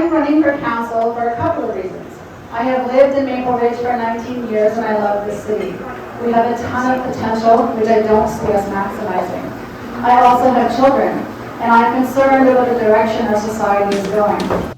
I'm running for council for a couple of reasons. I have lived in Maple Ridge for 19 years and I love this city. We have a ton of potential which I don't see us maximizing. I also have children and I'm concerned about the direction our society is going.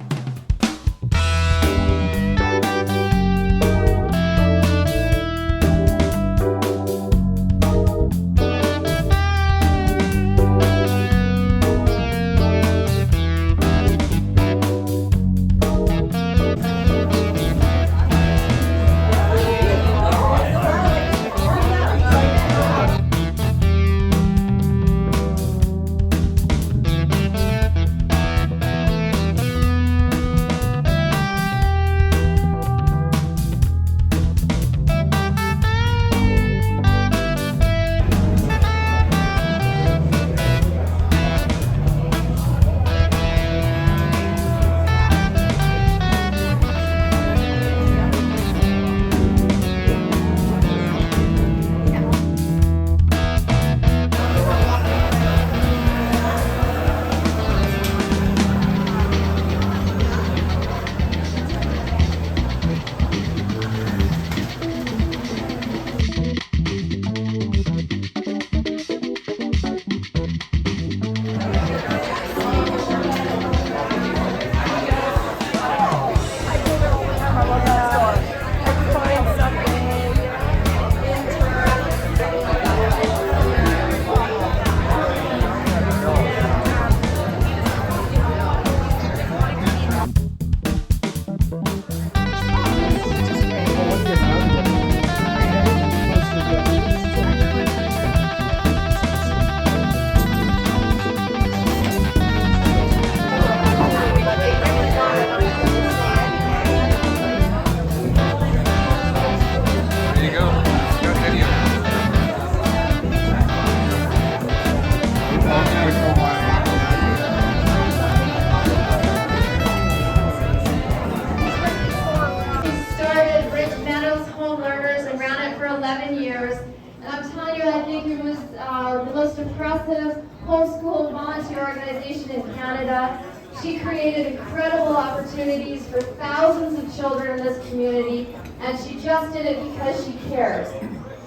I think it was the most impressive homeschool volunteer organization in Canada. She created incredible opportunities for thousands of children in this community, and she just did it because she cares.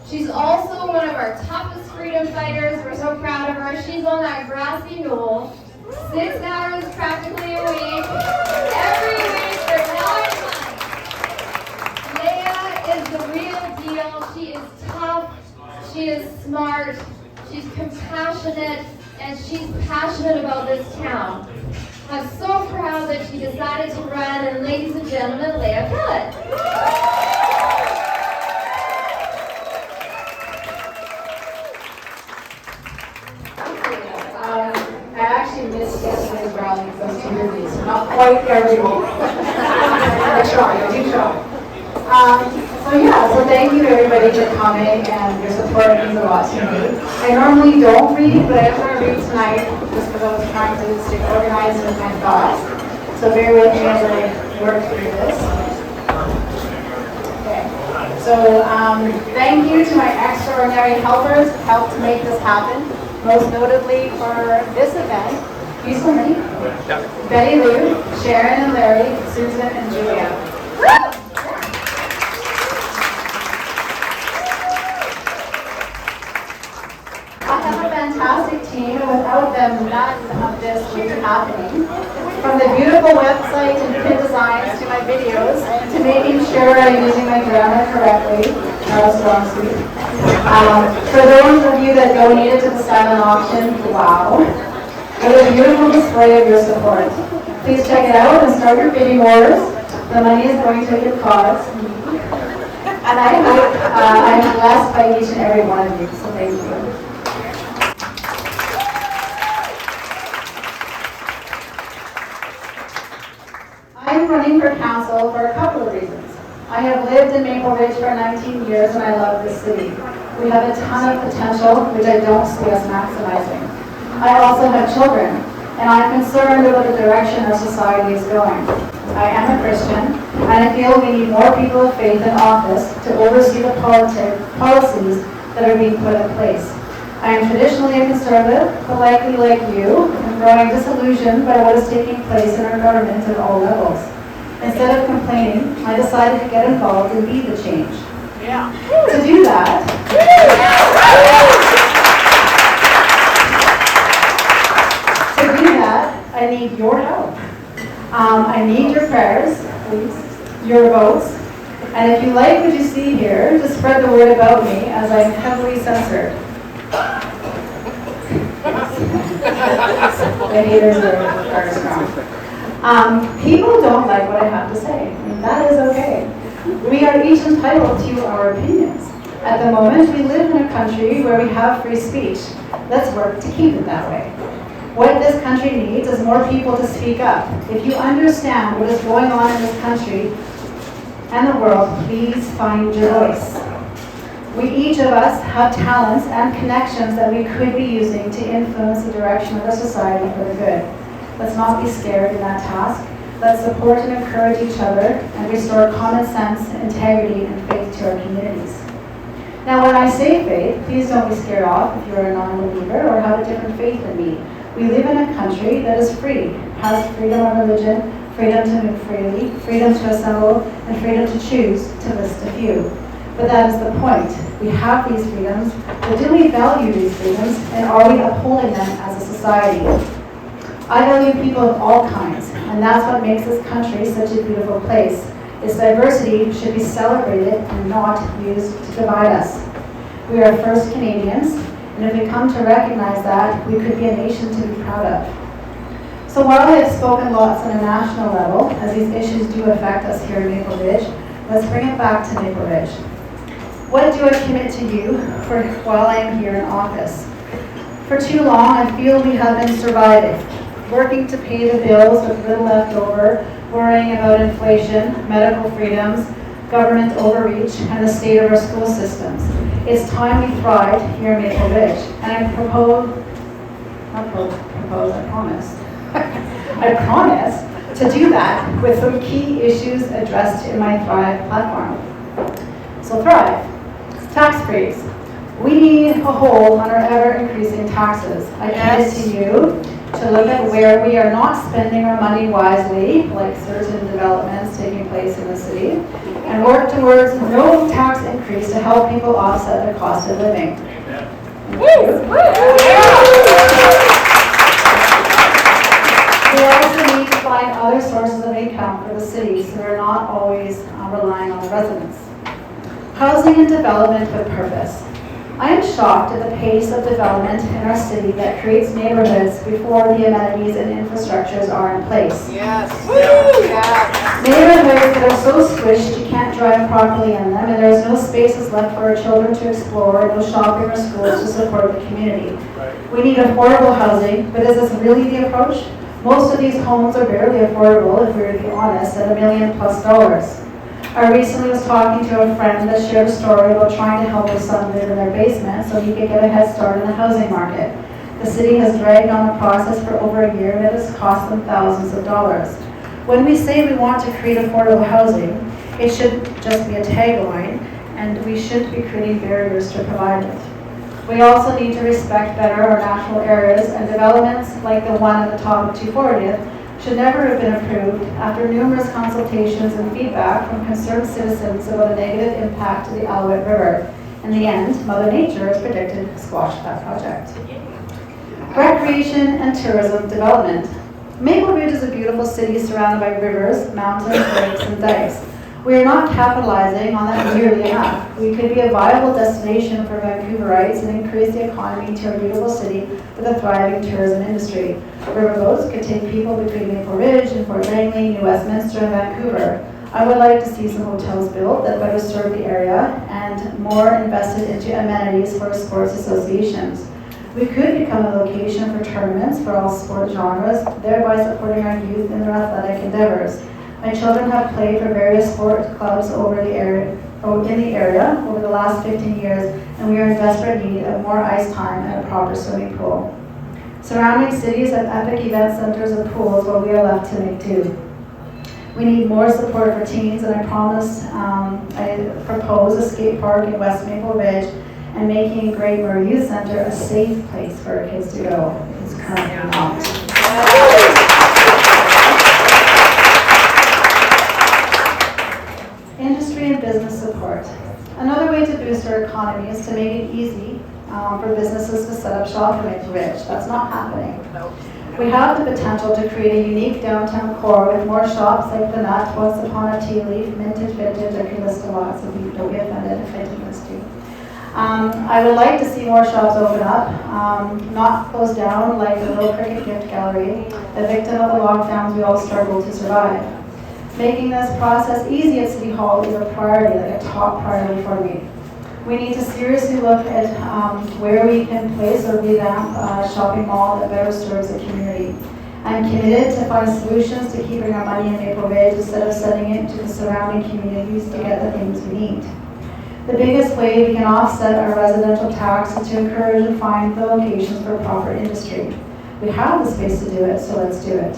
She's also one of our toughest freedom fighters. We're so proud of her. She's on that grassy knoll, 6 hours practically a week, every week for 9 months. Leah is the real deal. She is tough, she is smart, she's compassionate, and she's passionate about this town. I'm so proud that she decided to run, and ladies and gentlemen, Leah Pillet. I actually missed yesterday's rally because I was too busy, so not quite every week. I do try. So thank you everybody for coming, and your support means a lot to me. I normally don't read, but I'm going to read tonight just because I was trying to stay organized with my thoughts. So bear with me as I work through this. Okay. So thank you to my extraordinary helpers who helped to make this happen. Most notably for this event, you so many. Betty Lou, Sharon and Larry, Susan and Julia. I have a fantastic team, and without them, none of this would be happening. From the beautiful website and print designs to my videos, to making sure I'm using my grammar correctly, strong suit. For those of you that donated to the silent auction, wow. What a beautiful display of your support. Please check it out and start your bidding wars. The money is going to a good cause. And I hope I'm blessed by each and every one of you, so thank you. I'm running for council for a couple of reasons. I have lived in Maple Ridge for 19 years and I love this city. We have a ton of potential which I don't see us maximizing. I also have children and I'm concerned about the direction our society is going. I am a Christian and I feel we need more people of faith in office to oversee the policies that are being put in place. I am traditionally a conservative, but likely like you, growing disillusioned by what is taking place in our government at all levels. Instead of complaining, I decided to get involved and be the change. Yeah. To do that, I need your help. I need your prayers, please, your votes, and if you like what you see here, just spread the word about me as I'm heavily censored. The haters are strong. People don't like what I have to say, and that is okay. We are each entitled to our opinions. At the moment, we live in a country where we have free speech. Let's work to keep it that way. What this country needs is more people to speak up. If you understand what is going on in this country and the world, please find your voice. We each of us have talents and connections that we could be using to influence the direction of our society for the good. Let's not be scared in that task. Let's support and encourage each other and restore common sense, integrity, and faith to our communities. Now, when I say faith, please don't be scared off if you're a non-believer or have a different faith than me. We live in a country that is free, has freedom of religion, freedom to move freely, freedom to assemble, and freedom to choose, to list a few. But that is the point. We have these freedoms, but do we value these freedoms, and are we upholding them as a society? I value people of all kinds, and that's what makes this country such a beautiful place. Its diversity should be celebrated and not used to divide us. We are first Canadians, and if we come to recognize that, we could be a nation to be proud of. So while I have spoken lots on a national level, as these issues do affect us here in Maple Ridge, let's bring it back to Maple Ridge. What do I commit to you while I am here in office? For too long, I feel we have been surviving, working to pay the bills with little left over, worrying about inflation, medical freedoms, government overreach, and the state of our school systems. It's time we thrive here in Maple Ridge, and I promise I promise to do that with some key issues addressed in my Thrive platform. So Thrive, tax freeze. We need a hold on our ever-increasing taxes. I commit to you to look at where we are not spending our money wisely, like certain developments taking place in the city, and work towards no tax increase to help people offset the cost of living. We also need to find other sources of income for the city so we're not always relying on the residents. Housing and development with purpose. I am shocked at the pace of development in our city that creates neighborhoods before the amenities and infrastructures are in place. Yes. Yes. Neighborhoods that are so squished you can't drive properly in them, and there's no spaces left for our children to explore, no shopping or schools to support the community. We need affordable housing, but is this really the approach? Most of these homes are barely affordable, if we were to be honest, at $1 million+. I recently was talking to a friend that shared a story about trying to help his son live in their basement so he could get a head start in the housing market. The city has dragged on the process for over a year and it has cost them thousands of dollars. When we say we want to create affordable housing, it should just be a tagline, and we shouldn't be creating barriers to provide it. We also need to respect better our natural areas, and developments like the one at the top of 240th should never have been approved after numerous consultations and feedback from concerned citizens about a negative impact to the Alouette River. In the end, Mother Nature is predicted to squash that project. Recreation and tourism development. Maple Ridge is a beautiful city surrounded by rivers, mountains, lakes, and dikes. We are not capitalizing on that nearly enough. We could be a viable destination for Vancouverites and increase the economy to a beautiful city with a thriving tourism industry. Riverboats could take people between Maple Ridge and Fort Langley, New Westminster, and Vancouver. I would like to see some hotels built that better serve the area and more invested into amenities for sports associations. We could become a location for tournaments for all sport genres, thereby supporting our youth in their athletic endeavors. My children have played for various sport clubs in the area over the last 15 years, and we are in desperate need of more ice time and a proper swimming pool. Surrounding cities have epic event centers and pools, but we are left to make do. We need more support for teens, and I propose a skate park in West Maple Ridge and making Great Murray Youth Center a safe place for our kids to go. It's currently not. Industry and business support. Another way to boost our economy is to make it easy for businesses to set up shop in Maple Ridge. That's not happening. We have the potential to create a unique downtown core with more shops like The Nut, Once Upon a Tea Leaf, Mintage Vintage. I can list a lot, so don't be offended if I do list you. I would like to see more shops open up, not close down like the Little Cricket Gift Gallery, the victim of the lockdowns we all struggled to survive. Making this process easy at City Hall is a priority, like a top priority for me. We need to seriously look at where we can place or revamp a shopping mall that better serves the community. I'm committed to find solutions to keeping our money in Maple Ridge instead of sending it to the surrounding communities to get the things we need. The biggest way we can offset our residential tax is to encourage and find the locations for proper industry. We have the space to do it, so let's do it.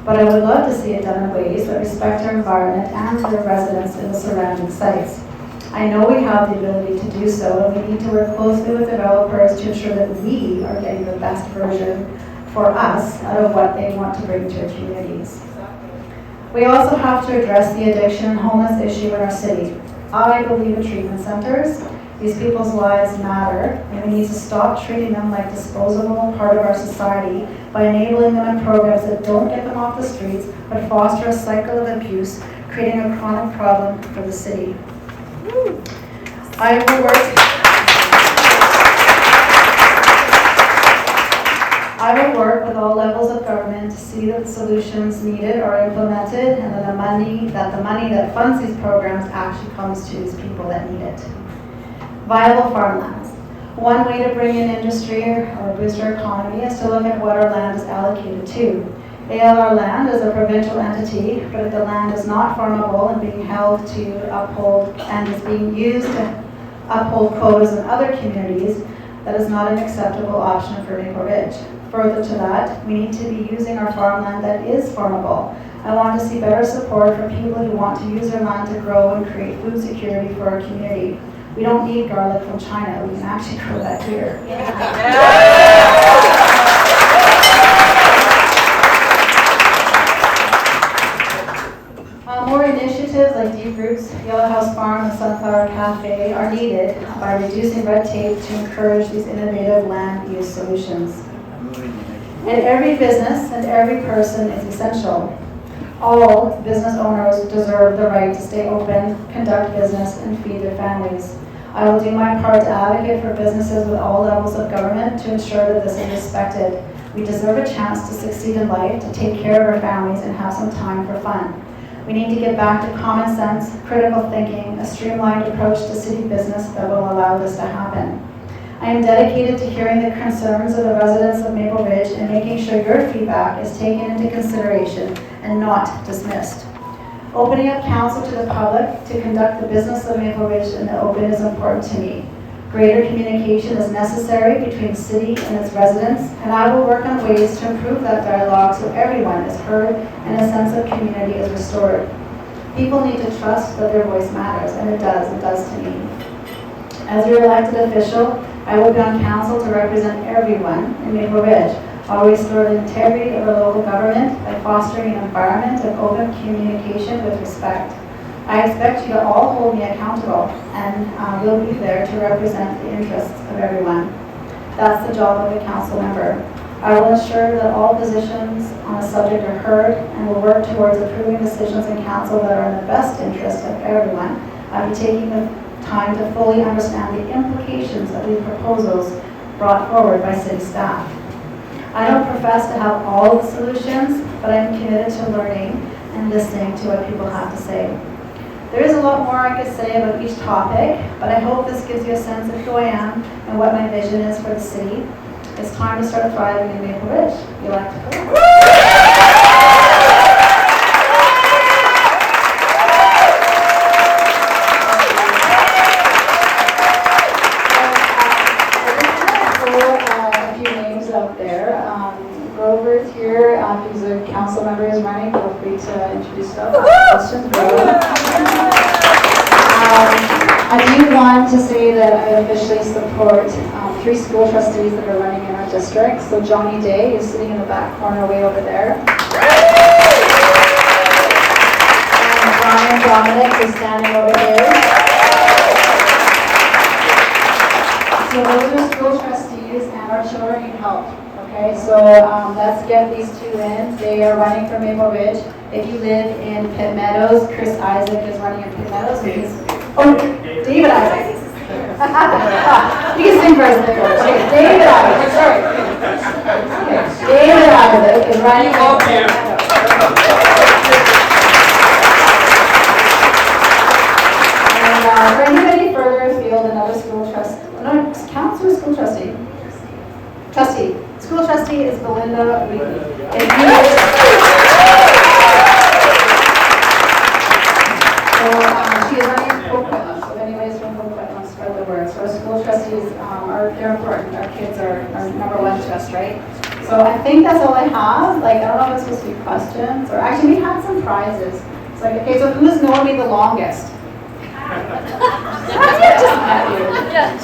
But I would love to see it done in ways that respect our environment and the residents in the surrounding sites. I know we have the ability to do so, and we need to work closely with developers to ensure that we are getting the best version for us out of what they want to bring to our communities. We also have to address the addiction and homeless issue in our city. I believe in treatment centers. These people's lives matter, and we need to stop treating them like disposable part of our society by enabling them in programs that don't get them off the streets, but foster a cycle of abuse, creating a chronic problem for the city. I will work with all levels of government to see that the solutions needed are implemented and that the money that funds these programs actually comes to these people that need it. Viable farmlands. One way to bring in industry or boost our economy is to look at what our land is allocated to. ALR land is a provincial entity, but if the land is not farmable and being held to uphold and is being used to uphold quotas in other communities, that is not an acceptable option for Maple Ridge. Further to that, we need to be using our farmland that is farmable. I want to see better support for people who want to use their land to grow and create food security for our community. We don't need garlic from China. We can actually grow that here. More initiatives like Deep Roots, Yellow House Farm, and Sunflower Cafe are needed by reducing red tape to encourage these innovative land use solutions. And every business and every person is essential. All business owners deserve the right to stay open, conduct business, and feed their families. I will do my part to advocate for businesses with all levels of government to ensure that this is respected. We deserve a chance to succeed in life, to take care of our families, and have some time for fun. We need to get back to common sense, critical thinking, a streamlined approach to city business that will allow this to happen. I am dedicated to hearing the concerns of the residents of Maple Ridge and making sure your feedback is taken into consideration and not dismissed. Opening up council to the public to conduct the business of Maple Ridge in the open is important to me. Greater communication is necessary between the city and its residents, and I will work on ways to improve that dialogue so everyone is heard and a sense of community is restored. People need to trust that their voice matters, and it does to me. As your elected official, I will be on council to represent everyone in Maple Ridge, while restore the integrity of our local government by fostering an environment of open communication with respect. I expect you to all hold me accountable, and will be there to represent the interests of everyone. That's the job of a council member. I will ensure that all positions on a subject are heard and will work towards approving decisions in council that are in the best interest of everyone. I'll be taking the time to fully understand the implications of these proposals brought forward by city staff. I don't profess to have all the solutions, but I'm committed to learning and listening to what people have to say. There is a lot more I could say about each topic, but I hope this gives you a sense of who I am and what my vision is for the city. It's time to start thriving in Maple Ridge. You like to go? A few names out there. Grover's here. He's a council member who's running. Feel free to introduce yourself. Questions, I do want to say that I officially support 3 school trustees that are running in our district. So Johnny Day is sitting in the back corner way over there. And Brian Dominic is standing over here. So those are school trustees and our children need help. Okay, so let's get these 2 in. They are running for Maple Ridge. If you live in Pitt Meadows, Chris Isaac is running in Pitt Meadows. David Isaac. You can sing for us. Okay, David Isaac. Sorry. Okay, David Isaac is running in Pitt Meadows. And for anybody further afield, another school trustee. No, councillor, school trustee. School trustee is Belinda Wheatley. She is running Coquitlam, so if anybody's from Coquitlam, spread the word. So our school trustees they're important. Our kids are number 1 to us, right? So I think that's all I have. Like, I don't know if it's supposed to be questions, or actually we had some prizes. It's like, okay, so who's known me the longest?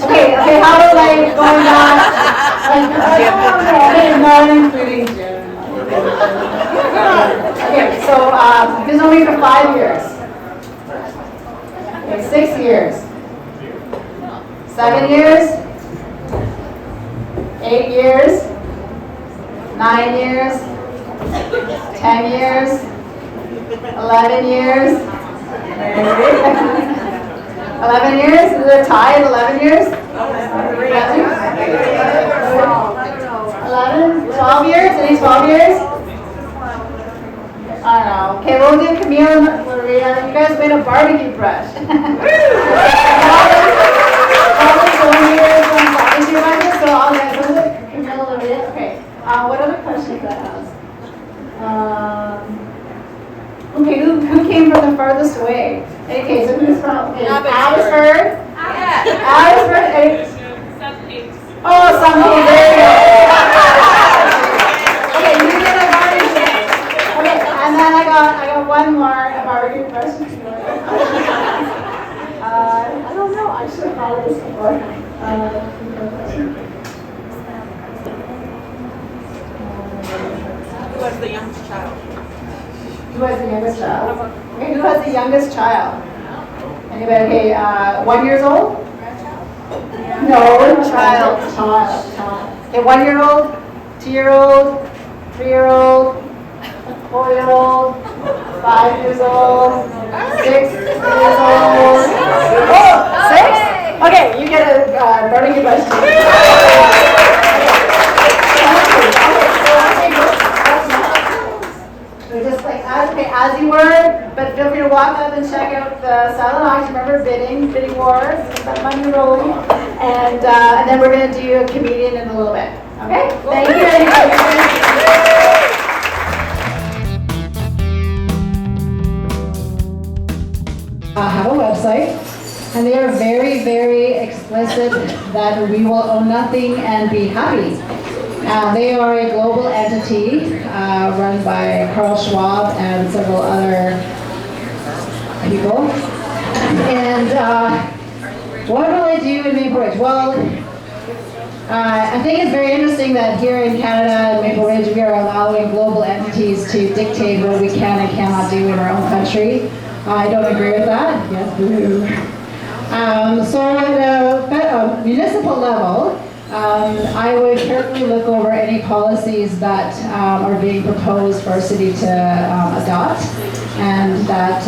Okay, how about like going back? Not including Jim. Okay, so who's known me for 5 years? Okay, 6 years. 7 years. 8 years. 9 years. 10 years. 11 years. 11 years? Is there a tie at 11 years? 11? 12 years? Any 12 years? I don't know. Okay, we'll do Camille and Maria. You guys made a barbecue brush. So all guys, what is it? Camille and Maria? Okay. What other questions I have? Okay, who came from the farthest away? Okay, so who's from Abbotsford? Abbotsford. Oh, something. There you go. Okay, you did a barbecue. Okay, and then I got one more barbecue question. I don't know. I should have followed this before. Who was the youngest child? Who has the youngest child? Okay, who has the youngest child? Anybody? Okay, 1 year old? No, child. Okay, 1 year old, 2 year old, 3 year old, 4 year old, 5 years old, 6 years old. Oh, 6? Okay, you get a barbecue question. Just like as you were, but feel free to walk up and check out the silent auction. Remember bidding wars, that money rolling, and then we're going to do a comedian in a little bit. Okay? Thank you. Have a website, and they are very, very explicit that we will own nothing and be happy. They are a global entity run by Carl Schwab and several other people. And what will I do in Maple Ridge? Well, I think it's very interesting that here in Canada and Maple Ridge we are allowing global entities to dictate what we can and cannot do in our own country. I don't agree with that. Yes, boo. So at a municipal level, I would carefully look over any policies that are being proposed for our city to adopt, and that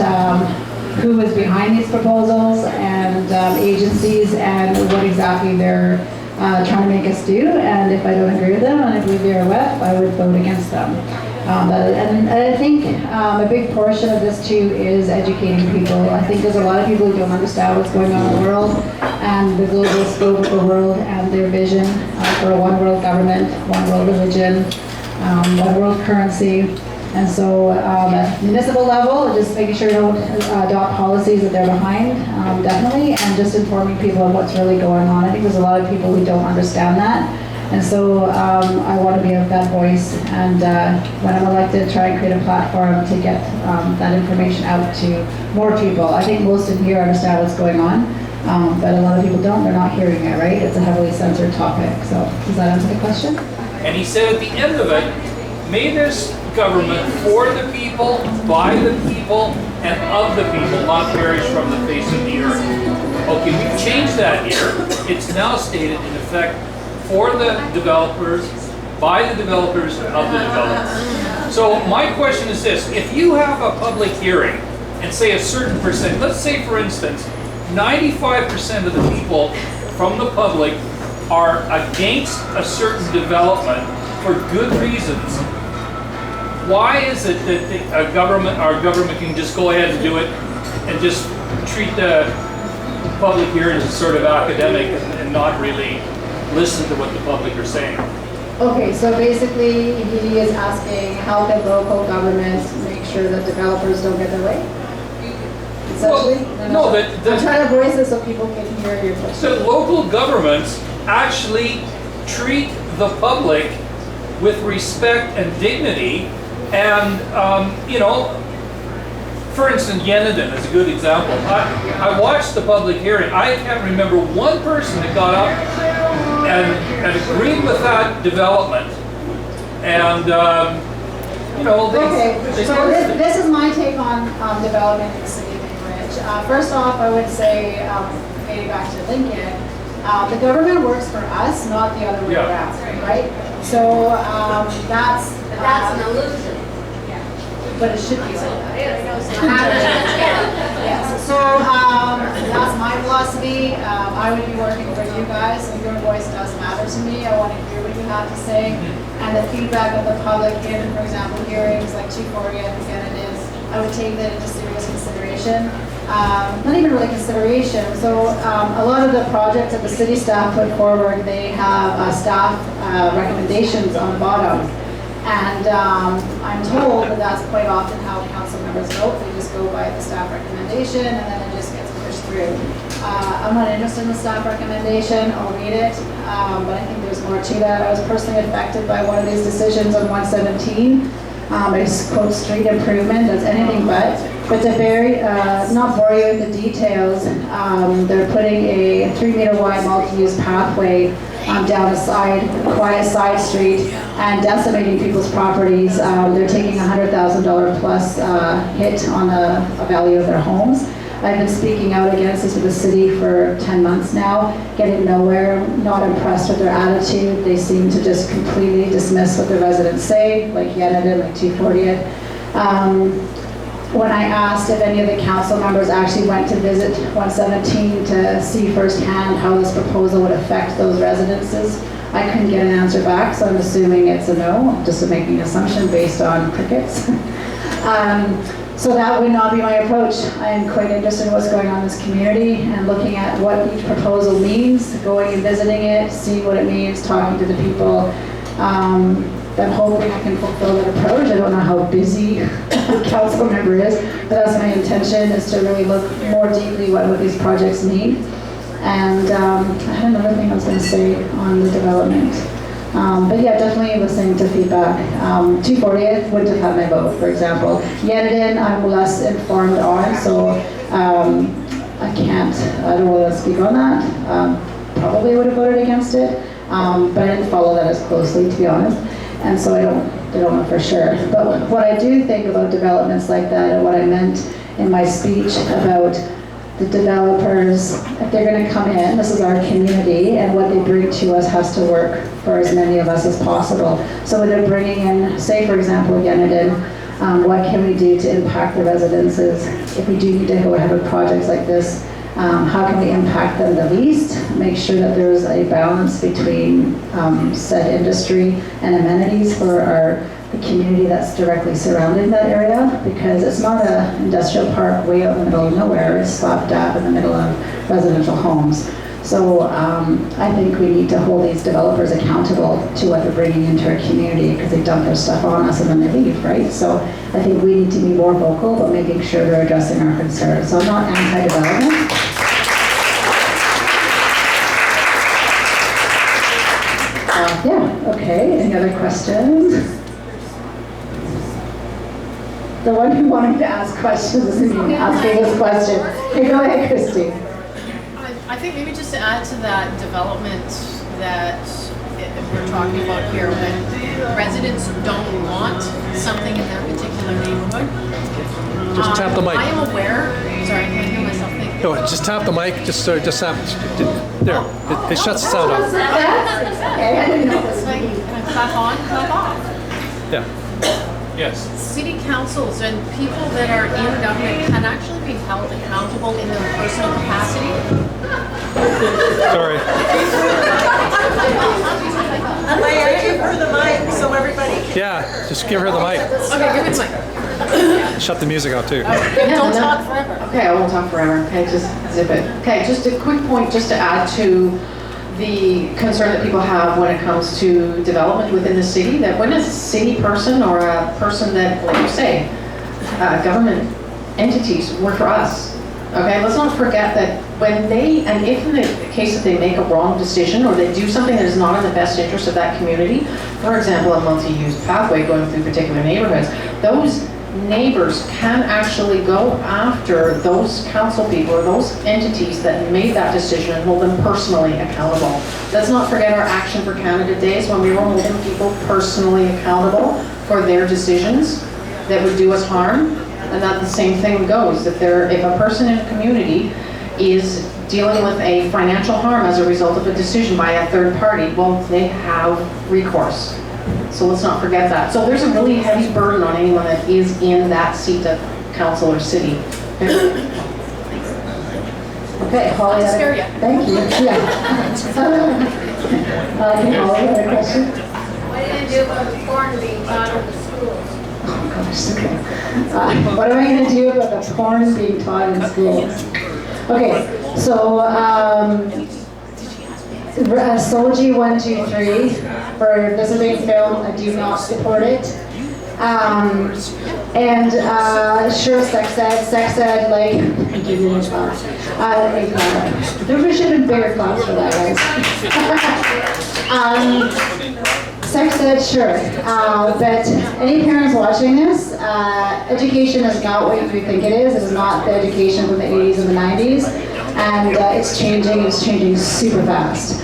who is behind these proposals and agencies and what exactly they're trying to make us do. And if I don't agree with them and I believe they're a WEF, I would vote against them. And I think a big portion of this too is educating people. I think there's a lot of people who don't understand what's going on in the world and the global scope of the world and their vision for a one world government, one world religion, one world currency. And so at municipal level, just making sure you don't adopt policies that they're behind, definitely, and just informing people of what's really going on. I think there's a lot of people who don't understand that. And so I want to be that voice, and when I'm elected, try and create a platform to get that information out to more people. I think most of here understand what's going on, But a lot of people don't, they're not hearing it, right? It's a heavily censored topic. So does that answer the question? And he said at the end of it, may this government for the people, by the people, and of the people not perish from the face of the earth. Okay, we've changed that here. It's now stated in effect for the developers, by the developers, of the developers. So my question is this, if you have a public hearing and say a certain percent, let's say for instance, 95% of the people from the public are against a certain development for good reasons, why is it that our government can just go ahead and do it and just treat the public hearings as sort of academic and not really listen to what the public are saying? Okay, so basically he is asking how can local governments make sure that developers don't get their way? Essentially? Well, no, I'm trying to voice this so people can hear your question. So local governments actually treat the public with respect and dignity, and you know, for instance, Yenadin is a good example. I watched the public hearing. I can't remember one person that got up and agreed with that development, and you know, this is my take on development in the city of Cambridge. First off, I would say, getting back to Lincoln, the government works for us, not the other way around, right? So that's an illusion. But it should be like that. Yes. So that's my philosophy. I would be working for you guys, so your voice does matter to me. I want to hear what you have to say, and the feedback of the public in, for example, hearings like 240, I think it is. I would take that into serious consideration. Not even really consideration. So a lot of the projects that the city staff put forward, they have staff recommendations on the bottom. And I'm told that that's quite often how council members vote. They just go by the staff recommendation and then it just gets pushed through. I'm not interested in the staff recommendation. I'll read it, but I think there's more to that. I was personally affected by one of these decisions on 117. I just quote street improvement, that's anything but. But to not bore you with the details, they're putting a 3-meter wide multi-use pathway down a quiet side street and decimating people's properties. They're taking $100,000 plus hit on the value of their homes. I've been speaking out against this with the city for 10 months now, getting nowhere, not impressed with their attitude. They seem to just completely dismiss what the residents say, like Yenadin, like 240th. When I asked if any of the council members actually went to visit 117 to see firsthand how this proposal would affect those residences, I couldn't get an answer back, so I'm assuming it's a no. I'm just making an assumption based on crickets. So that would not be my approach. I am quite interested in what's going on in this community and looking at what each proposal means, going and visiting it, seeing what it means, talking to the people. I'm hoping I can fulfill that approach. I don't know how busy the council member is, but that's my intention, is to really look more deeply what these projects mean. And I had another thing I was going to say on the development. But yeah, definitely listening to feedback. 240th wouldn't have had my vote, for example. Yenadin, I'm less informed on, so I don't want to speak on that. Probably would have voted against it, but I didn't follow that as closely, to be honest. And so I don't know for sure. But what I do think about developments like that, and what I meant in my speech about the developers, if they're going to come in, this is our community, and what they bring to us has to work for as many of us as possible. So when they're bringing in, say for example, Yenadin, what can we do to impact the residences? If we do need to go ahead with projects like this, how can we impact them the least? Make sure that there's a balance between said industry and amenities for the community that's directly surrounding that area, because it's not an industrial park way out in the middle of nowhere. It's slap dab in the middle of residential homes. So I think we need to hold these developers accountable to what they're bringing into our community, because they dump their stuff on us and then they leave, right? So I think we need to be more vocal, but making sure they're addressing our concerns. So I'm not anti-development. Yeah, okay, any other questions? The one who wanted to ask questions isn't even asking this question. Okay, go ahead, Christy. I'm I think maybe just to add to that development that we're talking about here, when residents don't want something in their particular neighborhood. Just tap the mic. I am aware, sorry, I can't hear myself think. No, just tap the mic, just tap, there, it shuts the sound off. Okay, I didn't know this. It's like, can I clap on, clap off? Yeah. Yes. City councils and people that are in government can actually be held accountable in their personal capacity. Sorry. Leah, give her the mic so everybody can. Yeah, just give her the mic. Okay, give it to me. Shut the music out too. Don't talk forever. Okay, I won't talk forever. Okay, just zip it. Okay, just a quick point just to add to the concern that people have when it comes to development within the city, that when a city person or a person that, like you say, government entities work for us, okay, let's not forget that when they, and if in the case that they make a wrong decision or they do something that is not in the best interest of that community, for example, a multi-use pathway going through particular neighborhoods, those neighbors can actually go after those council people or those entities that made that decision and hold them personally accountable. Let's not forget our Action for Canada days when we were holding people personally accountable for their decisions that would do us harm. And that the same thing goes. If a person in a community is dealing with a financial harm as a result of a decision by a third party, well, they have recourse. So let's not forget that. So there's a really heavy burden on anyone that is in that seat of council or city. Okay, Holly. I'll spare you. Thank you. Yeah. Holly, other question? What are you going to do about the porn being taught in the schools? Oh gosh, okay. What am I going to do about the porn being taught in schools? Okay, so Soji 123 for disability film, I do not support it. Sure, sex ed, like, give you a class. There should have been bigger class for that, guys. Sex ed, sure. But any parents watching this, education is not what you think it is. It is not the education from the 80s and the 90s. And it's changing super fast.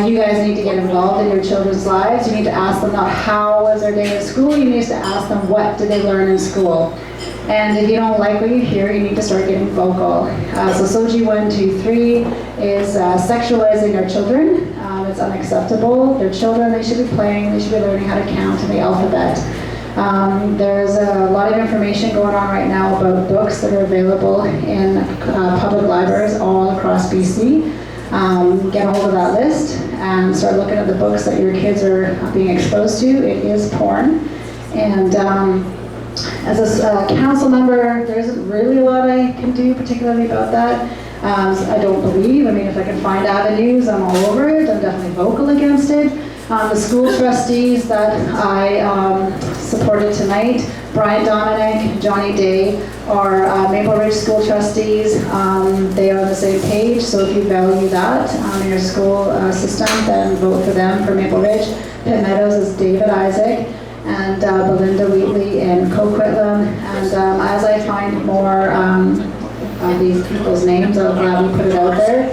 You guys need to get involved in your children's lives. You need to ask them not how was their day at school, you need to ask them what did they learn in school. And if you don't like what you hear, you need to start getting vocal. So Soji 123 is sexualizing our children. It's unacceptable. They're children, they should be playing, they should be learning how to count in the alphabet. There's a lot of information going on right now about books that are available in public libraries all across BC. Get a hold of that list and start looking at the books that your kids are being exposed to. It is porn. And as a council member, there isn't really a lot I can do particularly about that. I don't believe, I mean, if I can find avenues, I'm all over it. I'm definitely vocal against it. The school trustees that I supported tonight, Brian Dominic, Johnny Day, are Maple Ridge school trustees. They are on the same page, so if you value that in your school system, then vote for them for Maple Ridge. Pitt Meadows is David Isaac, and Belinda Wheatley and Coquitlam. And as I find more of these people's names, I'll gladly put it out there.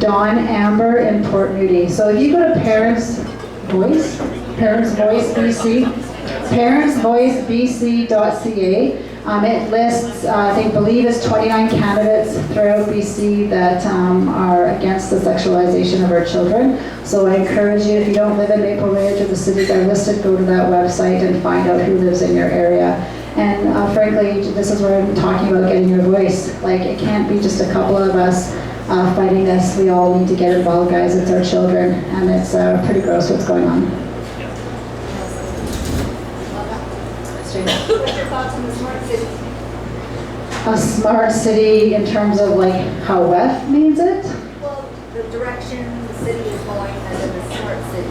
Dawn Amber in Port Moody. So if you go to Parents Voice BC, parentsvoicebc.ca, it lists, I believe it's 29 candidates throughout BC that are against the sexualization of our children. So I encourage you, if you don't live in Maple Ridge or the cities are listed, go to that website and find out who lives in your area. And frankly, this is where I'm talking about getting your voice. Like, it can't be just a couple of us fighting this. We all need to get involved, guys. It's our children, and it's pretty gross what's going on. What's your thoughts on the smart city? A smart city in terms of like how WEF means it? Well, the direction the city is going as in the smart city.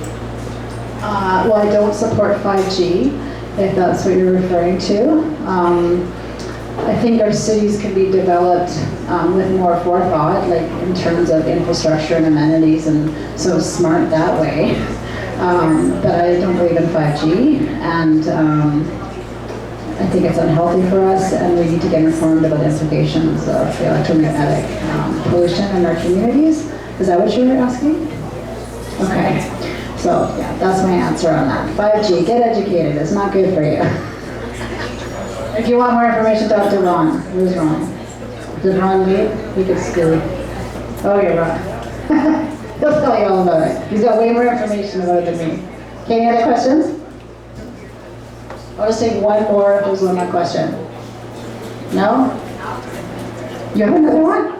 Well, I don't support 5G, if that's what you're referring to. I think our cities can be developed with more forethought, like in terms of infrastructure and amenities, and so smart that way. But I don't believe in 5G, and I think it's unhealthy for us, and we need to get informed about the implications of the electromagnetic pollution in our communities. Is that what you were asking? Okay, so yeah, that's my answer on that. 5G, get educated, it's not good for you. If you want more information, talk to Ron. Who's Ron? Did Ron leave? He could steal. Oh, you're Ron. He'll tell you all about it. He's got way more information about it than me. Okay, any other questions? I'll just take one more if there's one more question. No? You have another one?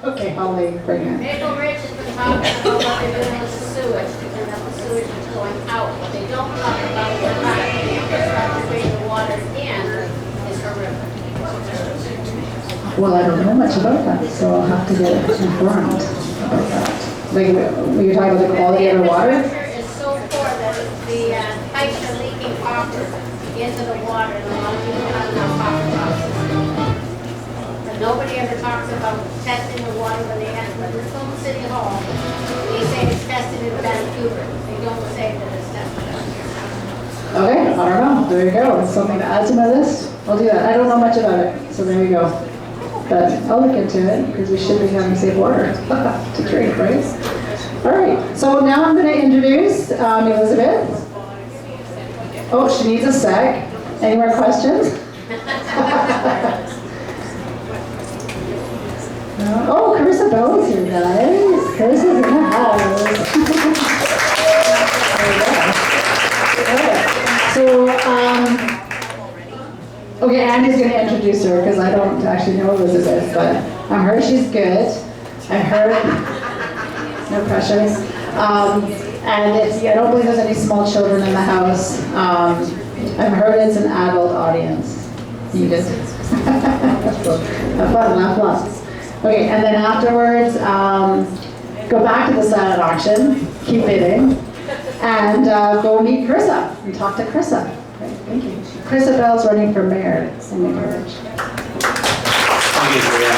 Okay, Holly, bring it. Maple Ridge has been talking about what they're doing with the sewage, because the sewage is going out. What they don't talk about is the fact that the infrastructure bringing the water in is her river. Well, I don't know much about that, so I'll have to get informed about that. Like, when you're talking about the quality of the water? The infrastructure is so poor that the pipes are leaking copper into the water, and a lot of people have enough copper boxes. But nobody ever talks about testing the water when they have, when it's from City Hall. They say it's tested in Vancouver. They don't say that it's tested out here. Okay, I don't know. There you go. It's something to add to my list. I'll do that. I don't know much about it, so there you go. But I'll look into it because we should be having safe water to drink, right? All right. So now I'm going to introduce Elizabeth. Oh, she needs a sec. Any more questions? No? Oh, Carissa Bell's here, guys. Carissa's in the house. There we go. All right. So, okay, Andy's going to introduce her because I don't actually know Elizabeth, but I heard she's good. I heard, no pressure. And I don't believe there's any small children in the house. I've heard it's an adult audience. You just have fun, laugh lots. Okay, and then afterwards, go back to the silent auction, keep bidding, and go meet Carissa and talk to Carissa. Okay, thank you. Carissa Bell's running for mayor in Maple Ridge. Thank you, Leah.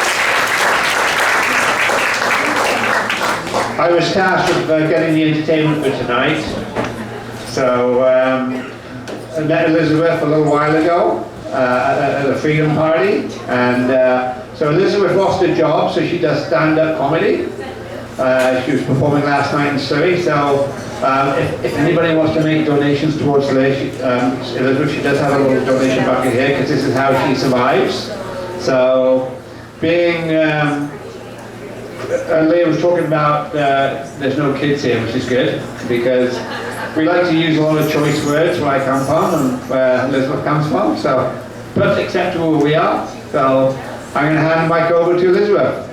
I was tasked with getting the entertainment for tonight. So I met Elizabeth a little while ago at a Freedom Party, and so Elizabeth lost her job, so she does stand-up comedy. She was performing last night in Surrey, so if anybody wants to make donations towards Elizabeth, she does have a little donation bucket here, because this is how she survives. So being Leah was talking about there's no kids here, which is good, because we like to use a lot of choice words where I come from and where Elizabeth comes from, so perfectly acceptable where we are. So I'm going to hand the mic over to Elizabeth.